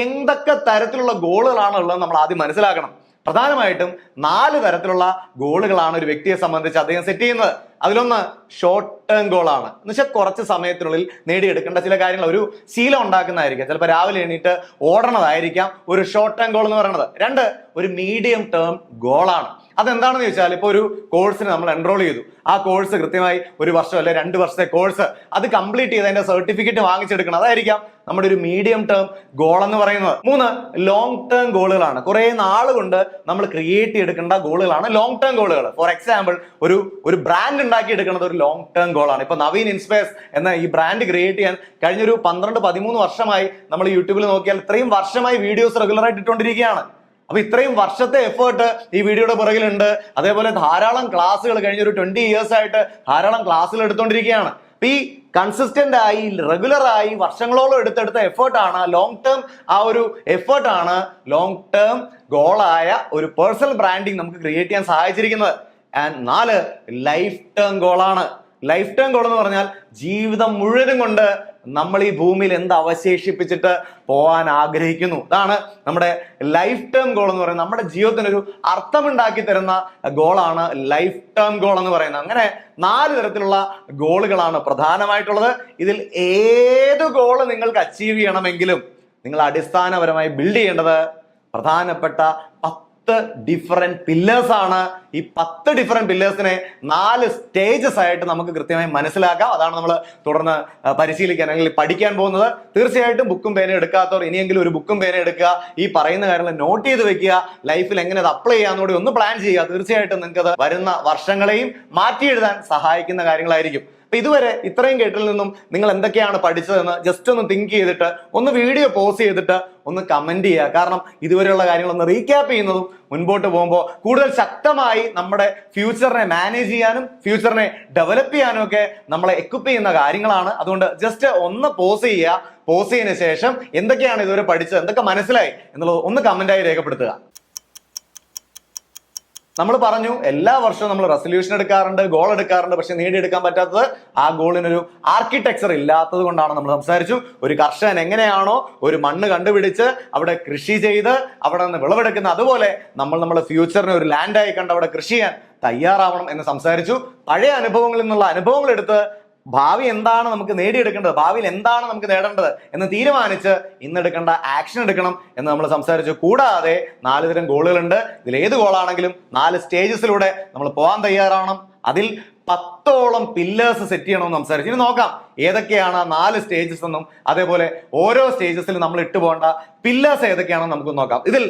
എന്തൊക്കെ തരത്തിലുള്ള ഗോളുകളാണ് ഉള്ളത് നമ്മൾ ആദ്യം മനസ്സിലാക്കണം. പ്രധാനമായിട്ടും 4 തരത്തിലുള്ള ഗോളുകളാണ് ഒരു വ്യക്തിയെ സംബന്ധിച്ച് അദ്ദേഹം സെറ്റ് ചെയ്യുന്നത്. അതിലൊന്ന് ഷോർട്ട് ടേം ഗോളാണ്. എന്ന് വെച്ചാൽ കുറച്ച് സമയത്തിനുള്ളിൽ നേടിയെടുക്കേണ്ട ചില കാര്യങ്ങൾ, ഒരു ശീലം ഉണ്ടാക്കുന്നതായിരിക്കാം. ചിലപ്പോൾ രാവിലെ എണീറ്റ് ഓടണതായിരിക്കാം ഒരു ഷോർട്ട് ടേം ഗോൾ എന്ന് പറയുന്നത്. 2 ഒരു മീഡിയം ടേം ഗോളാണ്. അതെന്താണെന്ന് ചോദിച്ചാൽ, ഇപ്പോൾ ഒരു കോഴ്സിന് നമ്മൾ എൻറോൾ ചെയ്തു, ആ കോഴ്സ് കൃത്യമായി 1 വർഷം അല്ലെ 2 വർഷത്തെ കോഴ്സ് അത് കംപ്ലീറ്റ് ചെയ്ത് അതിന്റെ സർട്ടിഫിക്കറ്റ് വാങ്ങിച്ചെടുക്കണം. അതായിരിക്കാം നമ്മുടെ ഒരു മീഡിയം ടേം ഗോൾ എന്ന് പറയുന്നത്. 3 ലോങ് ടേം ഗോളുകളാണ്. കുറെ നാൾ കൊണ്ട് നമ്മൾ ക്രിയേറ്റ് ചെയ്തെടുക്കേണ്ട ഗോളുകളാണ് ലോങ് ടേം ഗോളുകൾ. ഫോർ എക്സാമ്പിൾ, ഒരു ബ്രാൻഡ് ഉണ്ടാക്കി എടുക്കുന്നത് ഒരു ലോങ് ടേം ഗോളാണ്. ഇപ്പൊ നവീൻ ഇൻസ്പയേഴ്സ് എന്ന ഈ ബ്രാൻഡ് ക്രിയേറ്റ് ചെയ്യാൻ കഴിഞ്ഞൊരു 12-13 വർഷമായി നമ്മൾ യൂട്യൂബിൽ നോക്കിയാൽ ഇത്രയും വർഷമായി വീഡിയോസ് റെഗുലർ ആയിട്ട് ഇട്ടുകൊണ്ടിരിക്കുകയാണ്. അപ്പൊ ഇത്രയും വർഷത്തെ എഫേർട്ട് ഈ വീഡിയോയുടെ പുറകിലുണ്ട്. അതേപോലെ ധാരാളം ക്ലാസ്സുകൾ കഴിഞ്ഞൊരു 20 ഇയേഴ്സ് ആയിട്ട് ധാരാളം ക്ലാസ്സുകൾ എടുത്തുകൊണ്ടിരിക്കുകയാണ്. അപ്പൊ ഈ കൺസിസ്റ്റന്റ് ആയി റെഗുലർ ആയി വർഷങ്ങളോളം എടുത്തെടുത്ത എഫേർട്ടാണ് ലോങ് ടേം, ആ ഒരു എഫേർട്ടാണ് ലോങ് ടേം ഗോളായ ഒരു പേഴ്സണൽ ബ്രാൻഡിങ് നമുക്ക് ക്രിയേറ്റ് ചെയ്യാൻ സഹായിച്ചിരിക്കുന്നത്. ആൻഡ് 4 ലൈഫ് ടേം ഗോളാണ്. ലൈഫ് ടേം ഗോൾ എന്ന് പറഞ്ഞാൽ ജീവിതം മുഴുവനും കൊണ്ട് നമ്മൾ ഈ ഭൂമിയിൽ എന്ത് അവശേഷിപ്പിച്ചിട്ട് പോകാൻ ആഗ്രഹിക്കുന്നു, ഇതാണ് നമ്മുടെ ലൈഫ് ടേം ഗോൾ എന്ന് പറയുന്നത്. നമ്മുടെ ജീവിതത്തിന് ഒരു അർത്ഥമുണ്ടാക്കി തരുന്ന ഗോളാണ് ലൈഫ് ടേം ഗോൾ എന്ന് പറയുന്നത്. അങ്ങനെ 4 തരത്തിലുള്ള ഗോളുകളാണ് പ്രധാനമായിട്ടുള്ളത്. ഇതിൽ ഏത് ഗോള് നിങ്ങൾക്ക് അച്ചീവ് ചെയ്യണമെങ്കിലും നിങ്ങൾ അടിസ്ഥാനപരമായി ബിൽഡ് ചെയ്യേണ്ടത് പ്രധാനപ്പെട്ട 10 ഡിഫറെന്റ് പില്ലേഴ്സ് ആണ്. ഈ 10 ഡിഫറെന്റ് പില്ലേഴ്സിനെ 4 സ്റ്റേജസ് ആയിട്ട് നമുക്ക് കൃത്യമായി മനസ്സിലാക്കാം. അതാണ് നമ്മൾ തുടർന്ന് പരിശീലിക്കാൻ അല്ലെങ്കിൽ പഠിക്കാൻ പോകുന്നത്. തീർച്ചയായിട്ടും ബുക്കും പേനയും എടുക്കാത്തവർ ഇനിയെങ്കിലും ഒരു ബുക്കും പേനയും എടുക്കുക. ഈ പറയുന്ന കാര്യങ്ങൾ നോട്ട് ചെയ്ത് വെക്കുക. ലൈഫിൽ എങ്ങനെ അത് അപ്ലൈ ചെയ്യാന്നൂടെ ഒന്ന് പ്ലാൻ ചെയ്യുക. തീർച്ചയായിട്ടും നിങ്ങൾക്ക് അത് വരുന്ന വർഷങ്ങളെയും മാറ്റി എഴുതാൻ സഹായിക്കുന്ന കാര്യങ്ങളായിരിക്കും. അപ്പൊ ഇതുവരെ ഇത്രയും കേട്ടിൽ നിന്നും നിങ്ങൾ എന്തൊക്കെയാണ് പഠിച്ചതെന്ന് ജസ്റ്റ് ഒന്ന് തിങ്ക് ചെയ്തിട്ട് ഒന്ന് വീഡിയോ പോസ് ചെയ്തിട്ട് ഒന്ന് കമന്റ് ചെയ്യുക. കാരണം ഇതുവരെയുള്ള കാര്യങ്ങളൊന്ന് റീക്യാപ്പ് ചെയ്യുന്നതും മുൻപോട്ട് പോകുമ്പോൾ കൂടുതൽ ശക്തമായി നമ്മുടെ ഫ്യൂച്ചറിനെ മാനേജ് ചെയ്യാനും ഫ്യൂച്ചറിനെ ഡെവലപ്പ് ചെയ്യാനും ഒക്കെ നമ്മളെ എക്വിപ്പ് ചെയ്യുന്ന കാര്യങ്ങളാണ്. അതുകൊണ്ട് ജസ്റ്റ് ഒന്ന് പോസ് ചെയ്യുക. പോസ് ചെയ്തതിനു ശേഷം എന്തൊക്കെയാണ് ഇതുവരെ പഠിച്ചത്, എന്തൊക്കെ മനസ്സിലായി എന്നുള്ളത് ഒന്ന് കമന്റായി രേഖപ്പെടുത്തുക. നമ്മൾ പറഞ്ഞു എല്ലാ വർഷവും നമ്മൾ റെസൊല്യൂഷൻ എടുക്കാറുണ്ട്, ഗോൾ എടുക്കാറുണ്ട്. പക്ഷെ നേടിയെടുക്കാൻ പറ്റാത്തത് ആ ഗോളിനൊരു ആർക്കിടെക്ചർ ഇല്ലാത്തത് കൊണ്ടാണ്. നമ്മൾ സംസാരിച്ചു, ഒരു കർഷകൻ എങ്ങനെയാണോ ഒരു മണ്ണ് കണ്ടുപിടിച്ച് അവിടെ കൃഷി ചെയ്ത് അവിടെ നിന്ന് വിളവെടുക്കുന്ന, അതുപോലെ നമ്മുടെ ഫ്യൂച്ചറിനെ ഒരു ലാൻഡായി കണ്ട് അവിടെ കൃഷി ചെയ്യാൻ തയ്യാറാവണം എന്ന് സംസാരിച്ചു. പഴയ അനുഭവങ്ങളിൽ നിന്നുള്ള അനുഭവങ്ങൾ എടുത്ത് ഭാവി എന്താണ് നമുക്ക് നേടിയെടുക്കേണ്ടത്, ഭാവിയിൽ എന്താണ് നമുക്ക് നേടേണ്ടത് എന്ന് തീരുമാനിച്ച് ഇന്നെടുക്കേണ്ട ആക്ഷൻ എടുക്കണം എന്ന് നമ്മൾ സംസാരിച്ചു. കൂടാതെ 4 തരം ഗോളുകളുണ്ട്. ഇതിൽ ഏത് ഗോളാണെങ്കിലും 4 സ്റ്റേജസിലൂടെ നമ്മൾ പോകാൻ തയ്യാറാവണം. അതിൽ 10ഓളം പില്ലേഴ്സ് സെറ്റ് ചെയ്യണമെന്ന് സംസാരിച്ചു. ഇനി നോക്കാം ഏതൊക്കെയാണ് 4 സ്റ്റേജസ് എന്നും അതേപോലെ ഓരോ സ്റ്റേജസിലും നമ്മൾ ഇട്ടുപോകേണ്ട പില്ലേഴ്സ് ഏതൊക്കെയാണെന്ന് നമുക്ക് നോക്കാം. ഇതിൽ